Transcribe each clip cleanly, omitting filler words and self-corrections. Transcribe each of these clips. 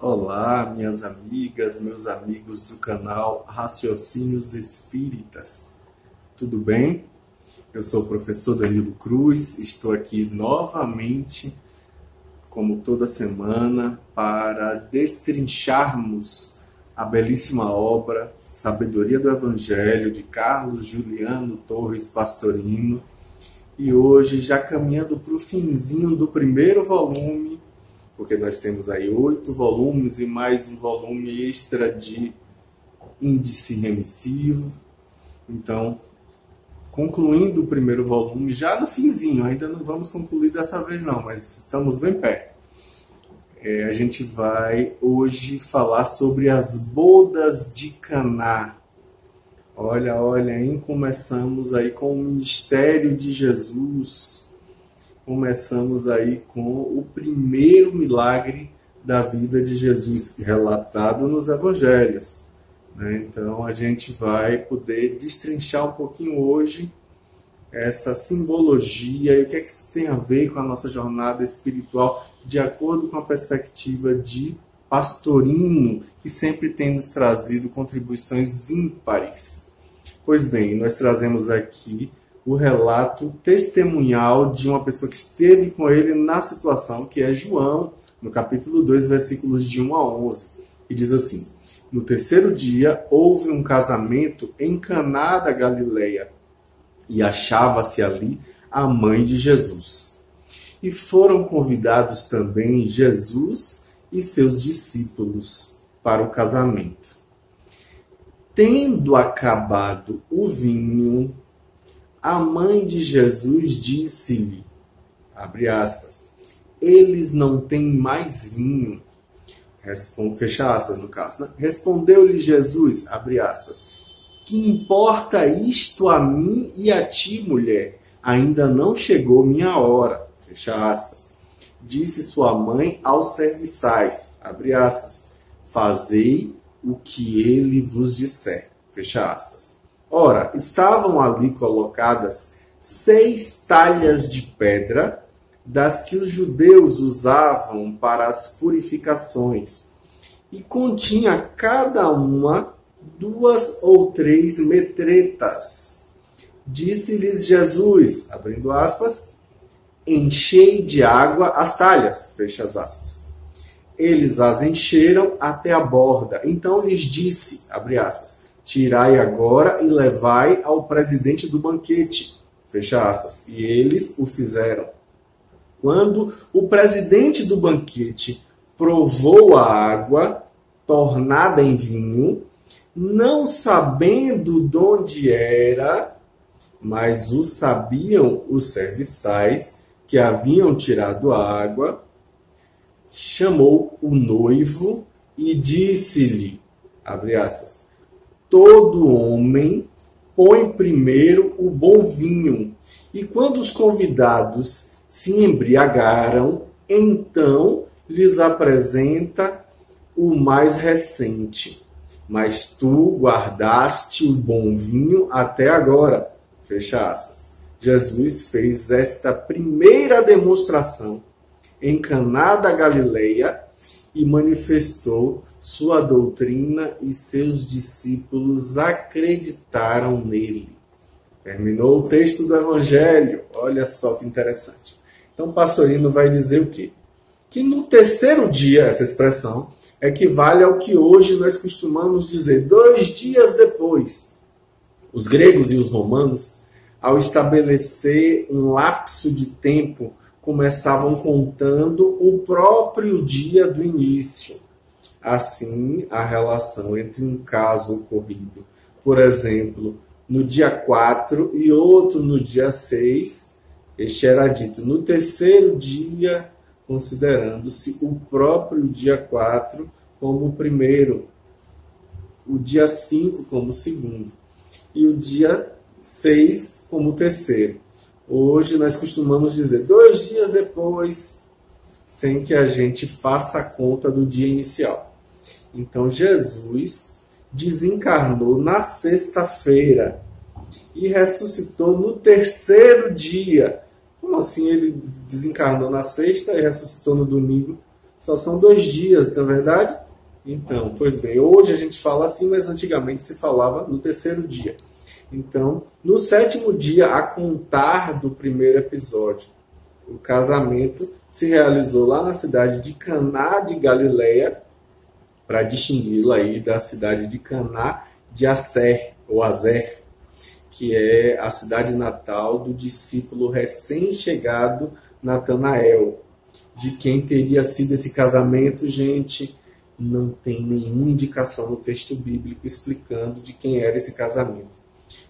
Olá, minhas amigas, meus amigos do canal Raciocínios Espíritas. Tudo bem? Eu sou o professor Danilo Cruz, estou aqui novamente, como toda semana, para destrincharmos a belíssima obra Sabedoria do Evangelho, de Carlos Juliano Torres Pastorino. E hoje, já caminhando para o finzinho do primeiro volume, porque nós temos aí 8 volumes e mais um volume extra de índice remissivo. Então, concluindo o primeiro volume, já no finzinho, ainda não vamos concluir dessa vez não, mas estamos bem perto. A gente vai hoje falar sobre as bodas de Caná. Olha, hein? Começamos aí com o ministério de Jesus. Começamos aí com o primeiro milagre da vida de Jesus, relatado nos evangelhos. Então a gente vai poder destrinchar um pouquinho hoje essa simbologia e o que é que isso tem a ver com a nossa jornada espiritual, de acordo com a perspectiva de Pastorino, que sempre tem nos trazido contribuições ímpares. Pois bem, nós trazemos aqui o relato testemunhal de uma pessoa que esteve com ele na situação, que é João, no capítulo 2, versículos de 1 a 11. E diz assim: No terceiro dia houve um casamento em Caná da Galileia, e achava-se ali a mãe de Jesus. E foram convidados também Jesus e seus discípulos para o casamento. Tendo acabado o vinho, a mãe de Jesus disse-lhe, abre aspas, eles não têm mais vinho. Fecha aspas no caso, né? Respondeu-lhe Jesus, abre aspas, que importa isto a mim e a ti, mulher? Ainda não chegou minha hora. Fecha aspas. Disse sua mãe aos serviçais, abre aspas, fazei o que ele vos disser. Fecha aspas. Ora, estavam ali colocadas 6 talhas de pedra, das que os judeus usavam para as purificações, e continha cada uma 2 ou 3 metretas. Disse-lhes Jesus, abrindo aspas, enchei de água as talhas, fecha as aspas. Eles as encheram até a borda. Então lhes disse, abre aspas, tirai agora e levai ao presidente do banquete. Fecha aspas. E eles o fizeram. Quando o presidente do banquete provou a água tornada em vinho, não sabendo de onde era, mas o sabiam os serviçais que haviam tirado a água, chamou o noivo e disse-lhe, abre aspas, todo homem põe primeiro o bom vinho, e quando os convidados se embriagaram, então lhes apresenta o mais recente. Mas tu guardaste o bom vinho até agora. Fecha aspas. Jesus fez esta primeira demonstração em Caná da Galileia e manifestou sua doutrina, e seus discípulos acreditaram nele. Terminou o texto do Evangelho. Olha só que interessante. Então, Pastorino vai dizer o quê? Que no terceiro dia, essa expressão, equivale ao que hoje nós costumamos dizer 2 dias depois. Os gregos e os romanos, ao estabelecer um lapso de tempo, começavam contando o próprio dia do início. Assim, a relação entre um caso ocorrido, por exemplo, no dia 4 e outro no dia 6, este era dito no terceiro dia, considerando-se o próprio dia 4 como o primeiro, o dia 5 como o segundo, e o dia 6 como o terceiro. Hoje nós costumamos dizer 2 dias depois, sem que a gente faça a conta do dia inicial. Então Jesus desencarnou na sexta-feira e ressuscitou no terceiro dia. Como assim ele desencarnou na sexta e ressuscitou no domingo? Só são 2 dias, não é verdade? Então, pois bem, hoje a gente fala assim, mas antigamente se falava no 3º dia. Então, no 7º dia, a contar do primeiro episódio, o casamento se realizou lá na cidade de Caná de Galileia, para distingui-la aí da cidade de Caná de Aser, ou Azer, que é a cidade natal do discípulo recém-chegado Natanael. De quem teria sido esse casamento, gente, não tem nenhuma indicação no texto bíblico explicando de quem era esse casamento.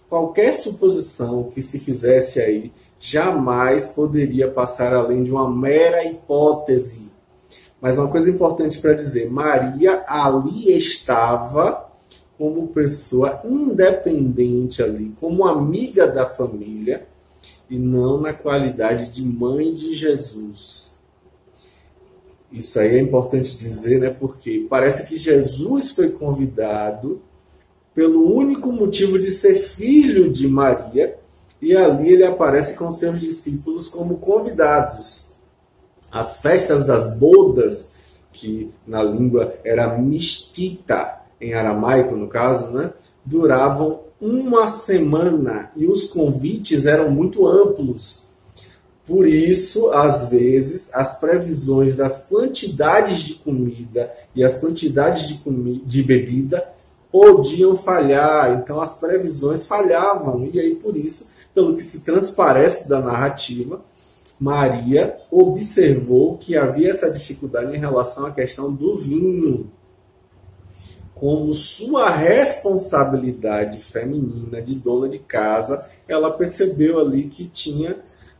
Qualquer suposição que se fizesse aí jamais poderia passar além de uma mera hipótese. Mas uma coisa importante para dizer, Maria ali estava como pessoa independente ali, como amiga da família, e não na qualidade de mãe de Jesus. Isso aí é importante dizer, né? Porque parece que Jesus foi convidado pelo único motivo de ser filho de Maria, e ali ele aparece com seus discípulos como convidados. As festas das bodas, que na língua era mistita, em aramaico no caso, né? Duravam 1 semana e os convites eram muito amplos. Por isso, às vezes, as previsões das quantidades de comida e as quantidades de bebida podiam falhar. Então, as previsões falhavam. E aí, por isso, pelo que se transparece da narrativa, Maria observou que havia essa dificuldade em relação à questão do vinho. Como sua responsabilidade feminina de dona de casa, ela percebeu ali que tinha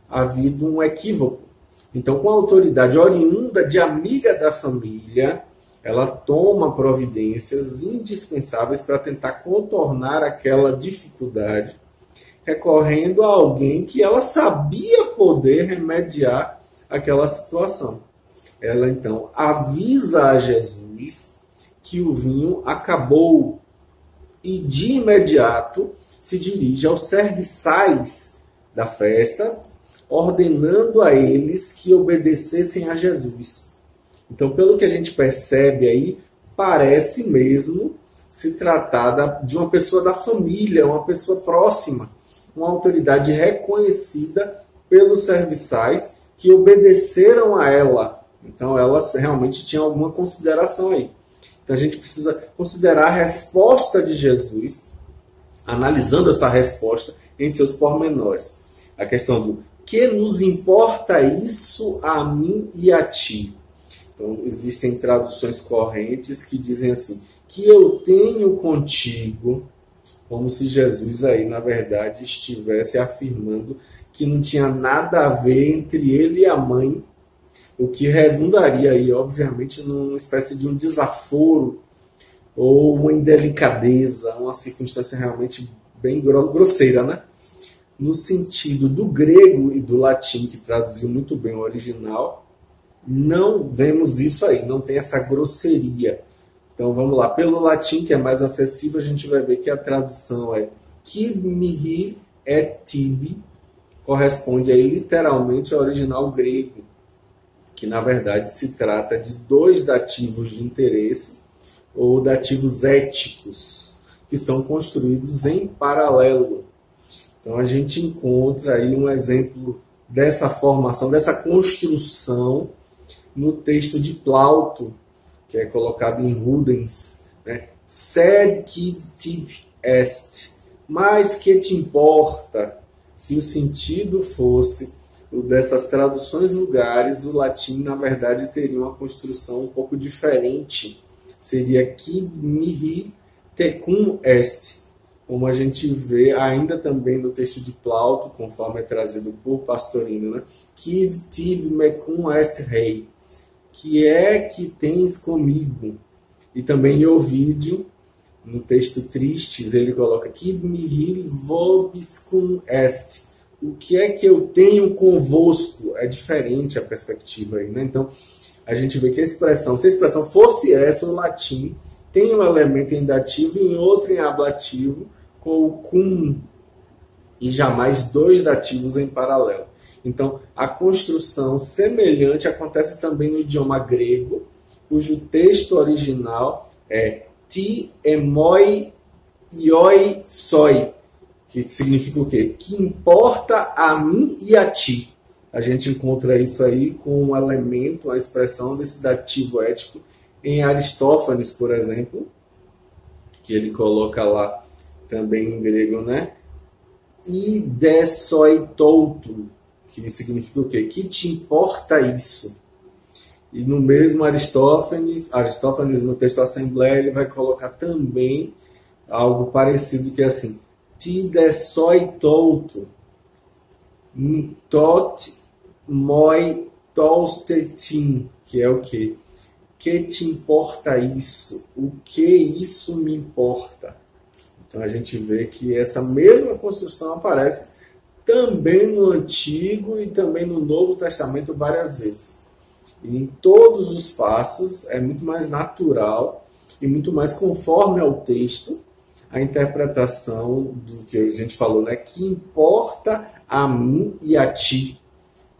havido um equívoco. Então, com a autoridade oriunda de amiga da família, ela toma providências indispensáveis para tentar contornar aquela dificuldade, recorrendo a alguém que ela sabia poder remediar aquela situação. Ela, então, avisa a Jesus que o vinho acabou e, de imediato, se dirige aos serviçais da festa, ordenando a eles que obedecessem a Jesus. Então, pelo que a gente percebe aí, parece mesmo se tratar de uma pessoa da família, uma pessoa próxima, uma autoridade reconhecida pelos serviçais que obedeceram a ela. Então, ela realmente tinha alguma consideração aí. Então, a gente precisa considerar a resposta de Jesus, analisando essa resposta em seus pormenores. A questão do que nos importa isso a mim e a ti? Então, existem traduções correntes que dizem assim, que eu tenho contigo, como se Jesus aí, na verdade, estivesse afirmando que não tinha nada a ver entre ele e a mãe, o que redundaria aí, obviamente, numa espécie de um desaforo ou uma indelicadeza, uma circunstância realmente bem grosseira, né? No sentido do grego e do latim, que traduziu muito bem o original, não vemos isso aí, não tem essa grosseria. Então vamos lá, pelo latim, que é mais acessível, a gente vai ver que a tradução é qui mihi et tibi, corresponde aí literalmente ao original grego, que na verdade se trata de 2 dativos de interesse, ou dativos éticos, que são construídos em paralelo. Então a gente encontra aí um exemplo dessa formação, dessa construção no texto de Plauto, que é colocado em Rudens, né? Sed quid tibi est, mas que te importa? Se o sentido fosse o dessas traduções vulgares, o latim, na verdade, teria uma construção um pouco diferente. Seria qui mihi tecum est, como a gente vê ainda também no texto de Plauto, conforme é trazido por Pastorino, né? Quid tibi mecum est rei, que é que tens comigo. E também em Ovídio, no texto Tristes, ele coloca quid mihi vobiscum est, o que é que eu tenho convosco. É diferente a perspectiva aí, né? Então, a gente vê que a expressão, se a expressão fosse essa, o latim tem um elemento em dativo e outro em ablativo, com o cum, e jamais 2 dativos em paralelo. Então, a construção semelhante acontece também no idioma grego, cujo texto original é ti emoi ioi soi, que significa o quê? Que importa a mim e a ti. A gente encontra isso aí com um elemento, a expressão desse dativo ético em Aristófanes, por exemplo, que ele coloca lá também em grego, né? Idesoitouto, que significa o quê? Que te importa isso? E no mesmo Aristófanes no texto da Assembleia, ele vai colocar também algo parecido, que é assim: tidesoitouto, tot moi tolstetin, que é o quê? Que te importa isso? O que isso me importa? Então a gente vê que essa mesma construção aparece também no Antigo e também no Novo Testamento várias vezes. E em todos os passos é muito mais natural e muito mais conforme ao texto a interpretação do que a gente falou, né? Que importa a mim e a ti,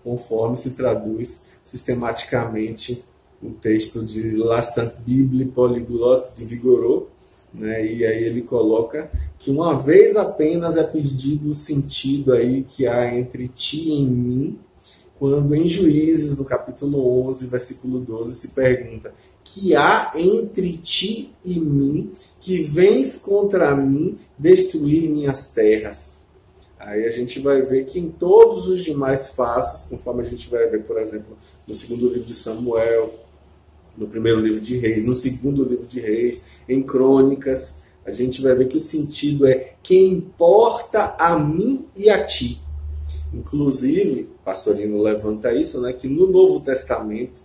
conforme se traduz sistematicamente o texto de La Sainte Bible Polyglotte de Vigorot, né? E aí ele coloca que uma vez apenas é pedido o sentido aí que há entre ti e em mim, quando em Juízes, no capítulo 11, versículo 12, se pergunta: que há entre ti e mim, que vens contra mim destruir minhas terras? Aí a gente vai ver que em todos os demais passos, conforme a gente vai ver, por exemplo, no segundo livro de Samuel, no primeiro livro de Reis, no segundo livro de Reis, em Crônicas, a gente vai ver que o sentido é: que importa a mim e a ti. Inclusive, Pastorino levanta isso, né, que no Novo Testamento,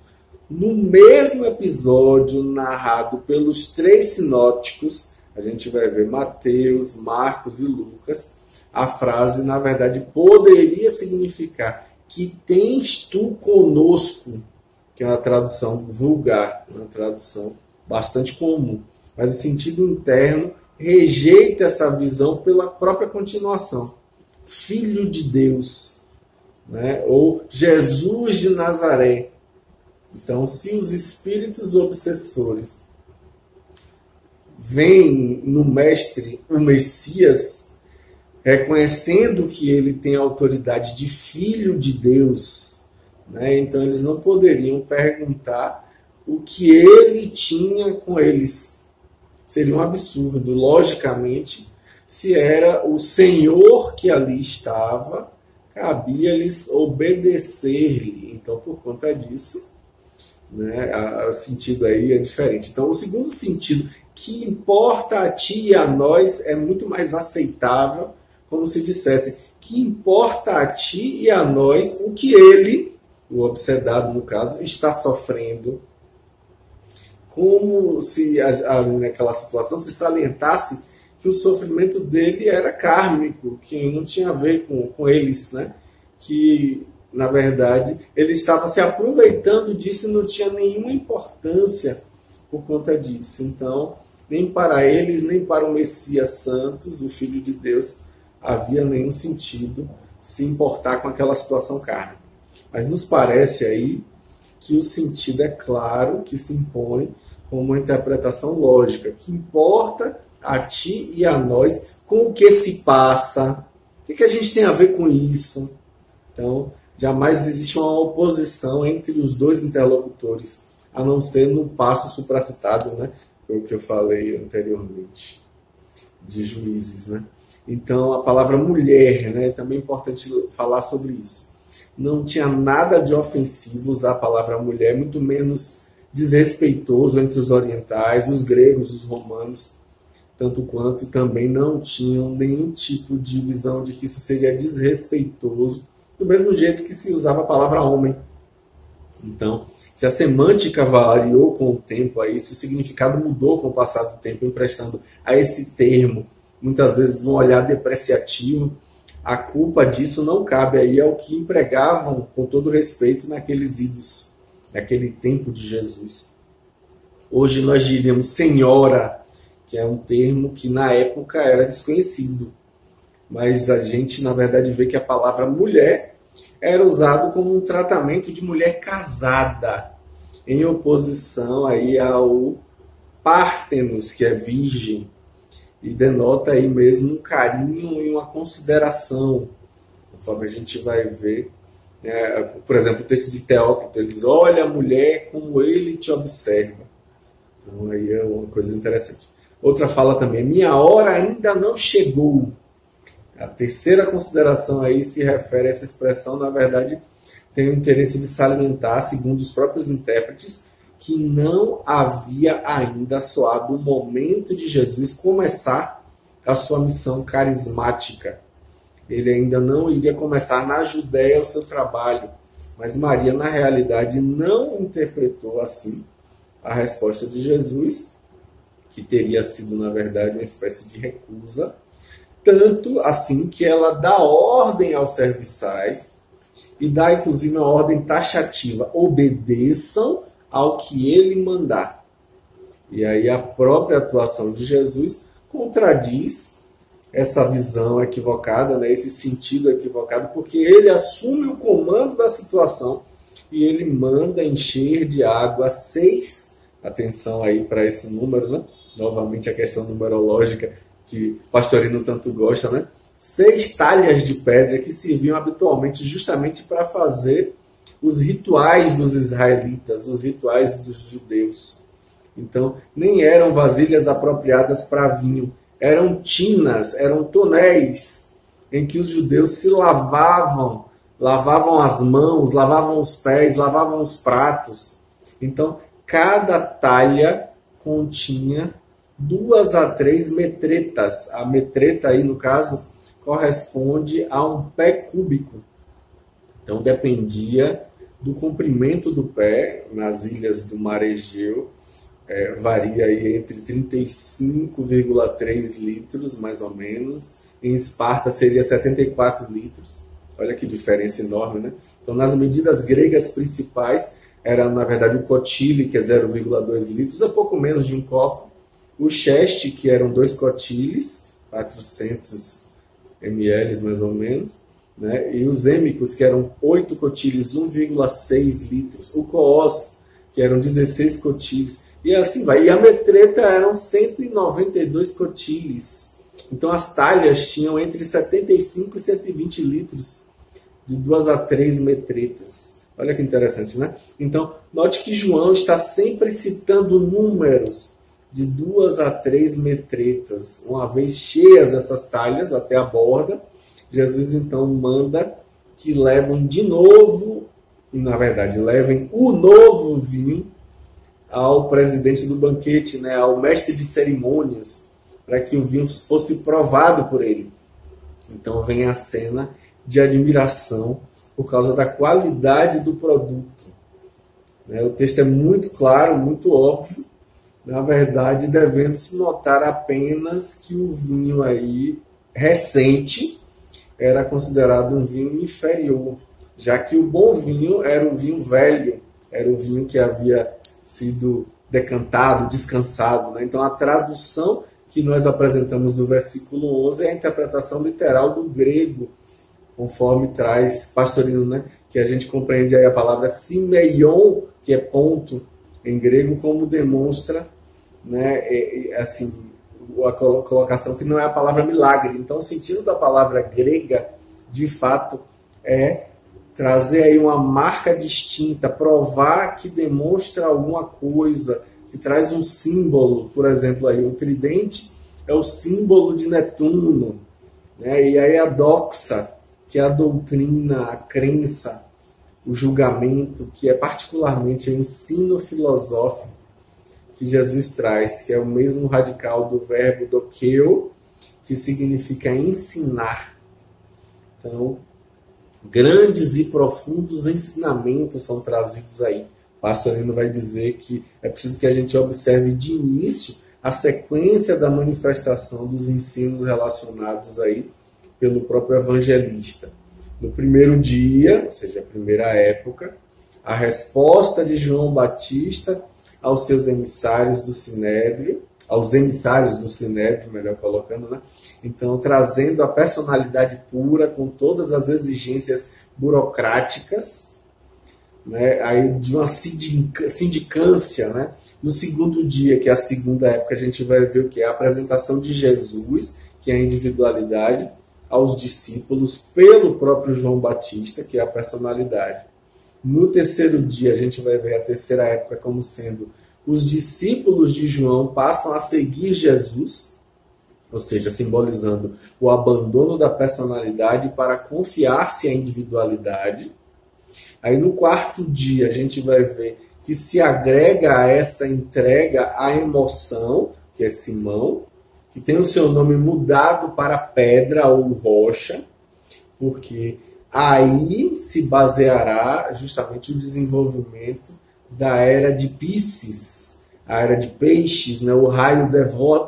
no mesmo episódio narrado pelos três sinóticos, a gente vai ver Mateus, Marcos e Lucas, a frase, na verdade, poderia significar: que tens tu conosco, que é uma tradução vulgar, uma tradução bastante comum. Mas o sentido interno rejeita essa visão pela própria continuação. Filho de Deus, né? Ou Jesus de Nazaré. Então, se os espíritos obsessores veem no Mestre o Messias, reconhecendo que ele tem a autoridade de Filho de Deus, né? Então eles não poderiam perguntar o que ele tinha com eles. Seria um absurdo, logicamente. Se era o Senhor que ali estava, cabia-lhes obedecer-lhe. Então, por conta disso, né, o sentido aí é diferente. Então, o segundo sentido, que importa a ti e a nós, é muito mais aceitável, como se dissesse: que importa a ti e a nós o que ele, o obsedado no caso, está sofrendo. Como se naquela situação se salientasse que o sofrimento dele era kármico, que não tinha a ver com eles, né? Que, na verdade, ele estava se aproveitando disso e não tinha nenhuma importância por conta disso. Então, nem para eles, nem para o Messias Santos, o Filho de Deus, havia nenhum sentido se importar com aquela situação kármica. Mas nos parece aí que o sentido é claro, que se impõe como uma interpretação lógica, que importa a ti e a nós com o que se passa. O que a gente tem a ver com isso? Então, jamais existe uma oposição entre os dois interlocutores, a não ser no passo supracitado, né? O que eu falei anteriormente, de Juízes, né? Então, a palavra mulher, né? Também é importante falar sobre isso. Não tinha nada de ofensivo usar a palavra mulher, muito menos desrespeitoso entre os orientais, os gregos, os romanos, tanto quanto também não tinham nenhum tipo de visão de que isso seria desrespeitoso, do mesmo jeito que se usava a palavra homem. Então, se a semântica variou com o tempo, aí, se o significado mudou com o passar do tempo, emprestando a esse termo, muitas vezes, um olhar depreciativo, a culpa disso não cabe aí ao que empregavam, com todo respeito, naqueles idos, naquele tempo de Jesus. Hoje nós diríamos senhora, que é um termo que na época era desconhecido. Mas a gente, na verdade, vê que a palavra mulher era usado como um tratamento de mulher casada. em oposição aí ao Pártenos, que é virgem, e denota aí mesmo um carinho e uma consideração, conforme a gente vai ver. Por exemplo, o texto de Teócrito, ele diz: olha a mulher como ele te observa. Então aí é uma coisa interessante. Outra fala também: minha hora ainda não chegou. A terceira consideração aí se refere a essa expressão, na verdade, tem o interesse de salientar, segundo os próprios intérpretes, que não havia ainda soado o momento de Jesus começar a sua missão carismática. Ele ainda não iria começar na Judéia o seu trabalho, mas Maria, na realidade, não interpretou assim a resposta de Jesus, que teria sido, na verdade, uma espécie de recusa, tanto assim que ela dá ordem aos serviçais e dá, inclusive, uma ordem taxativa: obedeçam ao que ele mandar. E aí a própria atuação de Jesus contradiz essa visão equivocada, né, esse sentido equivocado, porque ele assume o comando da situação e ele manda encher de água 6, atenção aí para esse número, né? Novamente a questão numerológica que o Pastorino tanto gosta, né? 6 talhas de pedra que serviam habitualmente justamente para fazer os rituais dos israelitas, os rituais dos judeus. Então, nem eram vasilhas apropriadas para vinho, eram tinas, eram tonéis em que os judeus se lavavam as mãos, lavavam os pés, lavavam os pratos. Então, cada talha continha 2 a 3 metretas. A metreta aí, no caso, corresponde a um pé cúbico. Então, dependia do comprimento do pé. Nas ilhas do Mar Egeu, varia aí entre 35,3 litros, mais ou menos. Em Esparta seria 74 litros. Olha que diferença enorme, né? Então, nas medidas gregas principais, era, na verdade, o cotile, que é 0,2 litros, é pouco menos de um copo. O cheste, que eram 2 cotiles, 400 ml, mais ou menos, né? E os êmicos, que eram 8 cotiles, 1,6 litros. O coós, que eram 16 cotiles. E assim vai. E a metreta eram 192 cotiles. Então as talhas tinham entre 75 e 120 litros, de 2 a 3 metretas. Olha que interessante, né? Então, note que João está sempre citando números de 2 a 3 metretas. Uma vez cheias essas talhas até a borda, Jesus então manda que levem de novo, na verdade, levem o novo vinho ao presidente do banquete, né, ao mestre de cerimônias, para que o vinho fosse provado por ele. Então vem a cena de admiração por causa da qualidade do produto. O texto é muito claro, muito óbvio, na verdade, devendo-se notar apenas que o vinho aí recente era considerado um vinho inferior, já que o bom vinho era o vinho velho, era o vinho que havia sido decantado, descansado, né? Então a tradução que nós apresentamos do versículo 11 é a interpretação literal do grego, conforme traz Pastorino, né? Que a gente compreende aí a palavra simeion, que é ponto em grego, como demonstra, né, assim, a colocação que não é a palavra milagre. Então o sentido da palavra grega, de fato, é trazer aí uma marca distinta, provar que demonstra alguma coisa, que traz um símbolo. Por exemplo, aí, o tridente é o símbolo de Netuno, né? E aí a doxa, que é a doutrina, a crença, o julgamento, que é particularmente um ensino filosófico que Jesus traz, que é o mesmo radical do verbo dokeo, que significa ensinar. Então, grandes e profundos ensinamentos são trazidos aí. O Pastorino vai dizer que é preciso que a gente observe de início a sequência da manifestação dos ensinos relacionados aí pelo próprio evangelista. No primeiro dia, ou seja, a primeira época, a resposta de João Batista aos seus emissários do Sinédrio, aos emissários do Sinédrio, melhor colocando, né? Então, trazendo a personalidade pura, com todas as exigências burocráticas, né, aí de uma sindicância, né? No segundo dia, que é a segunda época, a gente vai ver o que? A apresentação de Jesus, que é a individualidade, aos discípulos pelo próprio João Batista, que é a personalidade. No terceiro dia, a gente vai ver a terceira época como sendo os discípulos de João passam a seguir Jesus, ou seja, simbolizando o abandono da personalidade para confiar-se à individualidade. Aí no quarto dia, a gente vai ver que se agrega a essa entrega a emoção, que é Simão, que tem o seu nome mudado para pedra ou rocha, porque aí se baseará justamente o desenvolvimento da era de Piscis, a era de peixes, né? O raio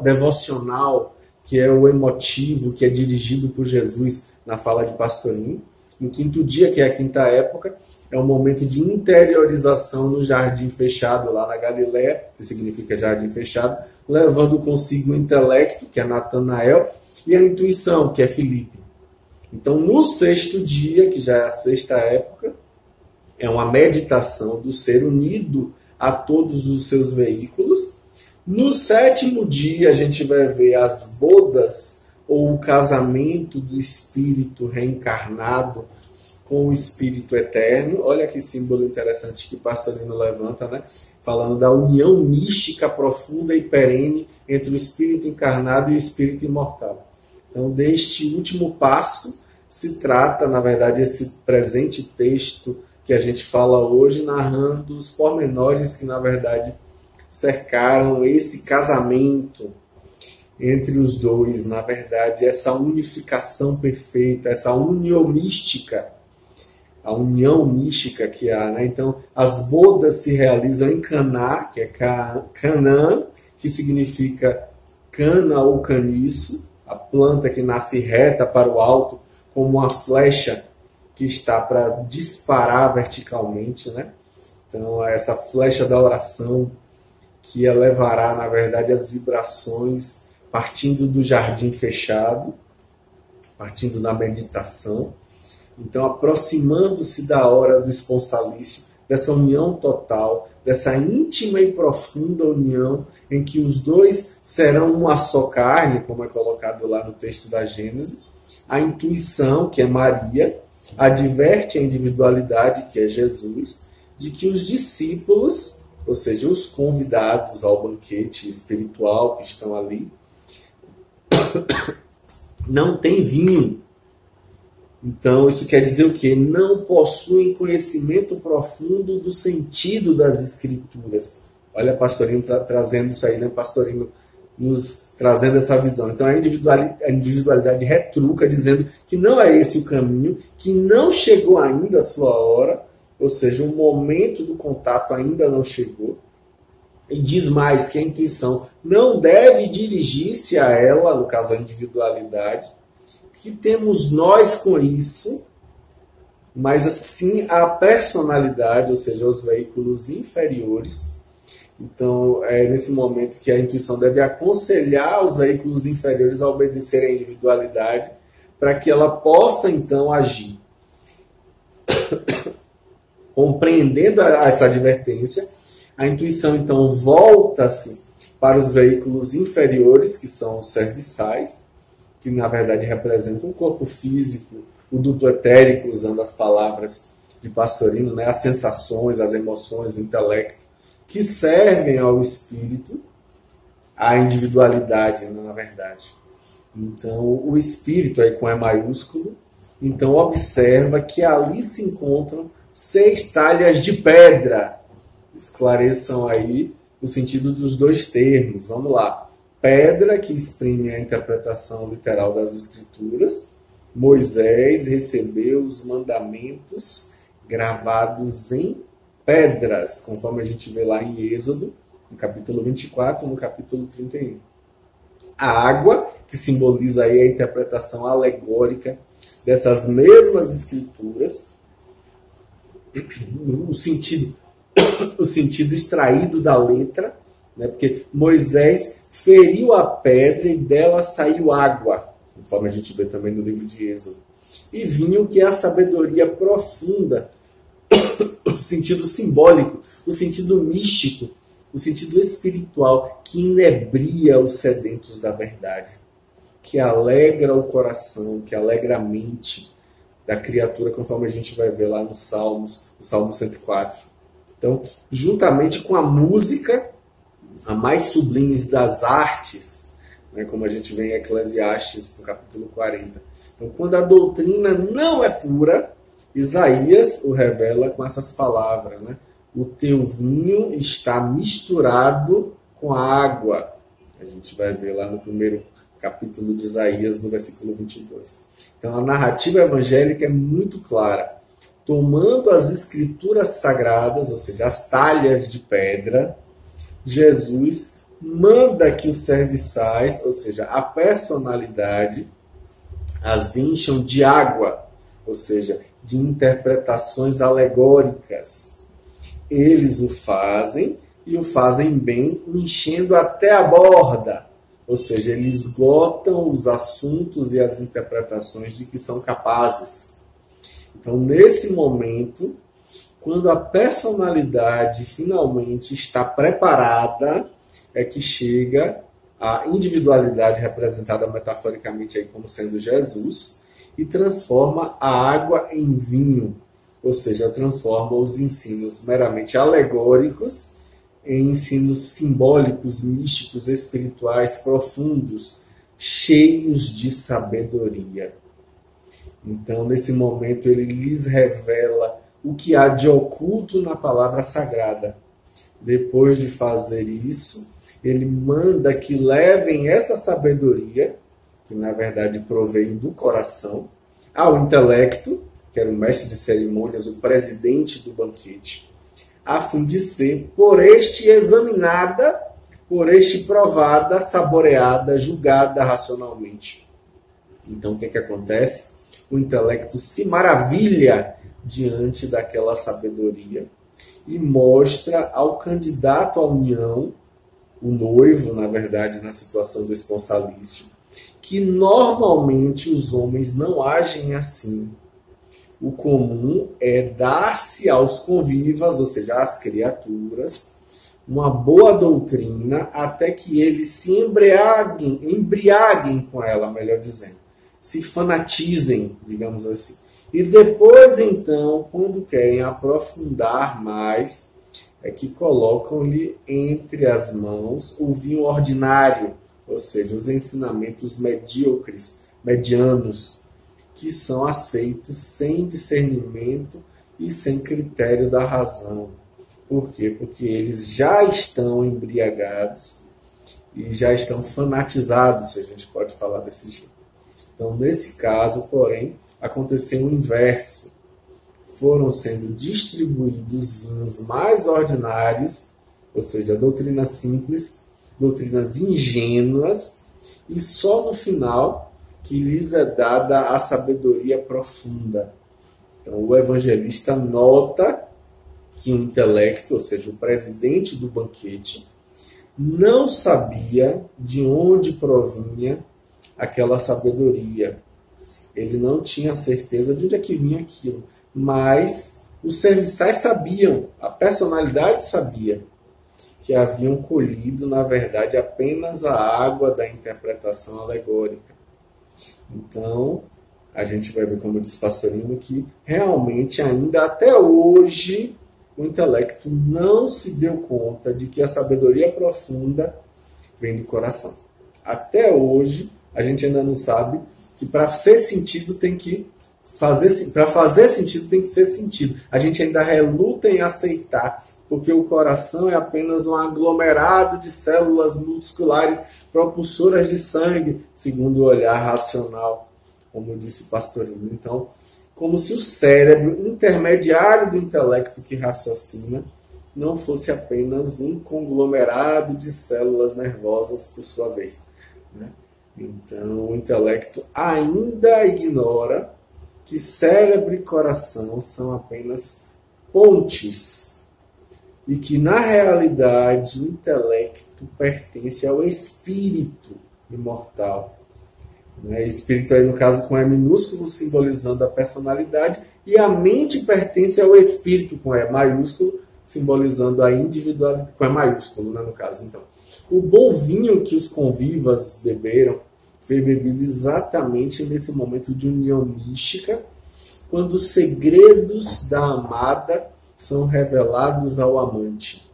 devocional, que é o emotivo, que é dirigido por Jesus na fala de Pastorinho. No quinto dia, que é a quinta época, é um momento de interiorização no jardim fechado lá na Galileia, que significa jardim fechado, levando consigo o intelecto, que é Natanael, e a intuição, que é Filipe. Então, no sexto dia, que já é a sexta época, é uma meditação do ser unido a todos os seus veículos. No sétimo dia, a gente vai ver as bodas, ou o casamento do Espírito reencarnado com o Espírito eterno. Olha que símbolo interessante que o Pastorino levanta, né? Falando da união mística profunda e perene entre o Espírito encarnado e o Espírito imortal. Então, deste último passo se trata, na verdade, esse presente texto que a gente fala hoje, narrando os pormenores que, na verdade, cercaram esse casamento entre os dois, na verdade, essa unificação perfeita, essa união mística, a união mística que há, né? Então, as bodas se realizam em Caná, que é Canaã, que significa cana ou caniço, a planta que nasce reta para o alto, como uma flecha que está para disparar verticalmente, né? Então, essa flecha da oração que elevará, na verdade, as vibrações partindo do jardim fechado, partindo da meditação. Então, aproximando-se da hora do esponsalício, dessa união total, dessa íntima e profunda união em que os dois serão uma só carne, como é colocado lá no texto da Gênesis. A intuição, que é Maria, adverte a individualidade, que é Jesus, de que os discípulos, ou seja, os convidados ao banquete espiritual que estão ali, não têm vinho. Então, isso quer dizer o quê? Não possuem conhecimento profundo do sentido das Escrituras. Olha, Pastorino trazendo isso aí, né? Pastorino nos trazendo essa visão. Então, a individualidade retruca, dizendo que não é esse o caminho, que não chegou ainda a sua hora, ou seja, o momento do contato ainda não chegou. E diz mais que a intuição não deve dirigir-se a ela, no caso a individualidade, que temos nós com isso, mas assim a personalidade, ou seja, os veículos inferiores. Então, é nesse momento que a intuição deve aconselhar os veículos inferiores a obedecerem à individualidade, para que ela possa, então, agir. Compreendendo essa advertência, a intuição, então, volta-se para os veículos inferiores, que são os serviçais, que, na verdade, representam o corpo físico, o duplo etérico, usando as palavras de Pastorino, né? As sensações, as emoções, o intelecto, que servem ao espírito, à individualidade, na verdade. Então, o espírito, aí com E maiúsculo, então observa que ali se encontram 6 talhas de pedra. Esclareçam aí o sentido dos dois termos. Vamos lá. Pedra, que exprime a interpretação literal das Escrituras. Moisés recebeu os mandamentos gravados em pedras, conforme a gente vê lá em Êxodo, no capítulo 24 e no capítulo 31. A água, que simboliza aí a interpretação alegórica dessas mesmas Escrituras, o sentido extraído da letra, né? Porque Moisés feriu a pedra e dela saiu água, conforme a gente vê também no livro de Êxodo. E vinho, que é a sabedoria profunda o sentido simbólico, o sentido místico, o sentido espiritual que inebria os sedentos da verdade, que alegra o coração, que alegra a mente da criatura, conforme a gente vai ver lá nos Salmos, no Salmo 104. Então, juntamente com a música, a mais sublime das artes, né, como a gente vê em Eclesiastes, no capítulo 40. Então, quando a doutrina não é pura, Isaías o revela com essas palavras, né? O teu vinho está misturado com a água. A gente vai ver lá no primeiro capítulo de Isaías, no versículo 22. Então, a narrativa evangélica é muito clara. Tomando as escrituras sagradas, ou seja, as talhas de pedra, Jesus manda que os serviçais, ou seja, a personalidade, as encham de água, ou seja, de interpretações alegóricas. Eles o fazem, e o fazem bem, enchendo até a borda. Ou seja, eles esgotam os assuntos e as interpretações de que são capazes. Então, nesse momento, quando a personalidade finalmente está preparada, é que chega a individualidade representada metaforicamente aí como sendo Jesus, e transforma a água em vinho, ou seja, transforma os ensinos meramente alegóricos em ensinos simbólicos, místicos, espirituais, profundos, cheios de sabedoria. Então, nesse momento, ele lhes revela o que há de oculto na palavra sagrada. Depois de fazer isso, ele manda que levem essa sabedoria, que na verdade provém do coração, ao intelecto, que era o mestre de cerimônias, o presidente do banquete, a fim de ser por este examinada, por este provada, saboreada, julgada racionalmente. Então, o que acontece? O intelecto se maravilha diante daquela sabedoria e mostra ao candidato à união, o noivo, na verdade, na situação do esponsalício, que normalmente os homens não agem assim. O comum é dar-se aos convivas, ou seja, às criaturas, uma boa doutrina até que eles se embriaguem com ela, melhor dizendo, se fanatizem, digamos assim. E depois, então, quando querem aprofundar mais, é que colocam-lhe entre as mãos o vinho ordinário, ou seja, os ensinamentos medíocres, medianos, que são aceitos sem discernimento e sem critério da razão. Por quê? Porque eles já estão embriagados e já estão fanatizados, se a gente pode falar desse jeito. Então, nesse caso, porém, aconteceu o inverso. Foram sendo distribuídos vinhos mais ordinários, ou seja, doutrinas simples, doutrinas ingênuas, e só no final que lhes é dada a sabedoria profunda. Então, o evangelista nota que o intelecto, ou seja, o presidente do banquete, não sabia de onde provinha aquela sabedoria. Ele não tinha certeza de onde é que vinha aquilo. Mas os serviçais sabiam, a personalidade sabia, que haviam colhido, na verdade, apenas a água da interpretação alegórica. Então, a gente vai ver, como diz Pastorino, que realmente ainda até hoje o intelecto não se deu conta de que a sabedoria profunda vem do coração. Até hoje, a gente ainda não sabe que para ser sentido tem que para fazer sentido tem que ser sentido. A gente ainda reluta em aceitar, porque o coração é apenas um aglomerado de células musculares propulsoras de sangue, segundo o olhar racional, como disse Pastorino. Então, como se o cérebro intermediário do intelecto que raciocina não fosse apenas um conglomerado de células nervosas, por sua vez, né? Então, o intelecto ainda ignora que cérebro e coração são apenas pontes e que, na realidade, o intelecto pertence ao espírito imortal. Espírito aí, no caso, com E minúsculo, simbolizando a personalidade, e a mente pertence ao espírito, com E maiúsculo, simbolizando a individualidade, com E maiúsculo, né, no caso. Então, o bom vinho que os convivas beberam foi bebido exatamente nesse momento de união mística, quando os segredos da amada são revelados ao amante.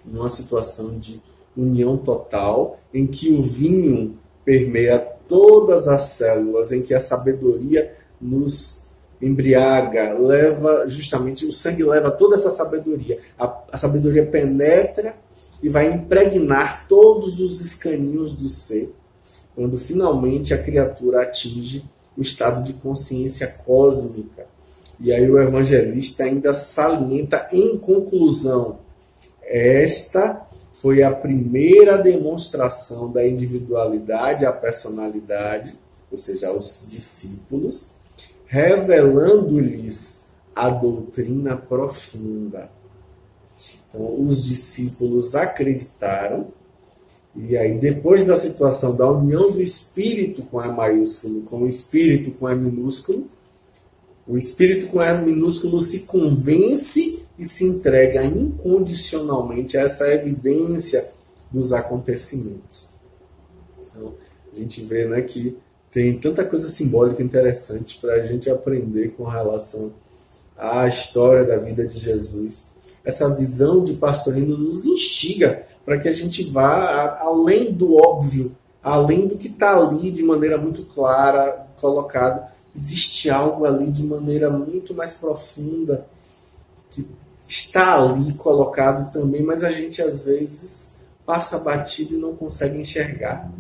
Numa situação de união total, em que o vinho permeia todas as células, em que a sabedoria nos embriaga, leva justamente, o sangue leva toda essa sabedoria. A sabedoria penetra e vai impregnar todos os escaninhos do ser, quando finalmente a criatura atinge o estado de consciência cósmica. E aí o evangelista ainda salienta em conclusão: esta foi a primeira demonstração da individualidade à personalidade, ou seja, aos discípulos, revelando-lhes a doutrina profunda. Então, os discípulos acreditaram, e aí, depois da situação da união do espírito com E maiúsculo, com o espírito com E minúsculo, o espírito com E minúsculo se convence e se entrega incondicionalmente a essa evidência dos acontecimentos. Então, a gente vê, né, que tem tanta coisa simbólica interessante para a gente aprender com relação à história da vida de Jesus. Essa visão de Pastorino nos instiga para que a gente vá além do óbvio, além do que está ali de maneira muito clara, colocado. Existe algo ali de maneira muito mais profunda, que está ali colocado também, mas a gente às vezes passa batido e não consegue enxergar.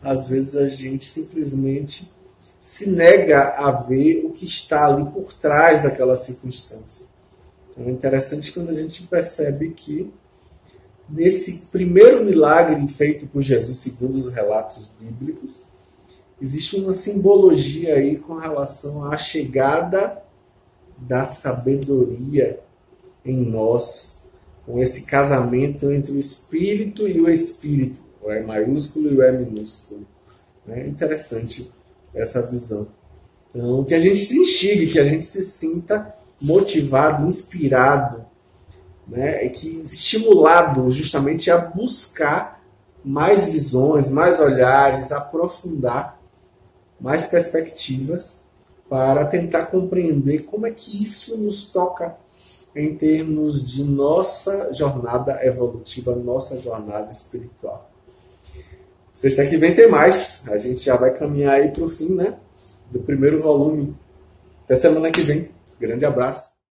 Às vezes a gente simplesmente se nega a ver o que está ali por trás daquela circunstância. Então é interessante quando a gente percebe que nesse primeiro milagre feito por Jesus, segundo os relatos bíblicos, existe uma simbologia aí com relação à chegada da sabedoria em nós, com esse casamento entre o espírito e o espírito, o E maiúsculo e o E minúsculo. É interessante essa visão. Então, que a gente se instigue, que a gente se sinta motivado, inspirado, né, que estimulado justamente a buscar mais visões, mais olhares, aprofundar mais perspectivas para tentar compreender como é que isso nos toca em termos de nossa jornada evolutiva, nossa jornada espiritual. Sexta que vem tem mais. A gente já vai caminhar aí para o fim, né, do primeiro volume. Até semana que vem. Grande abraço.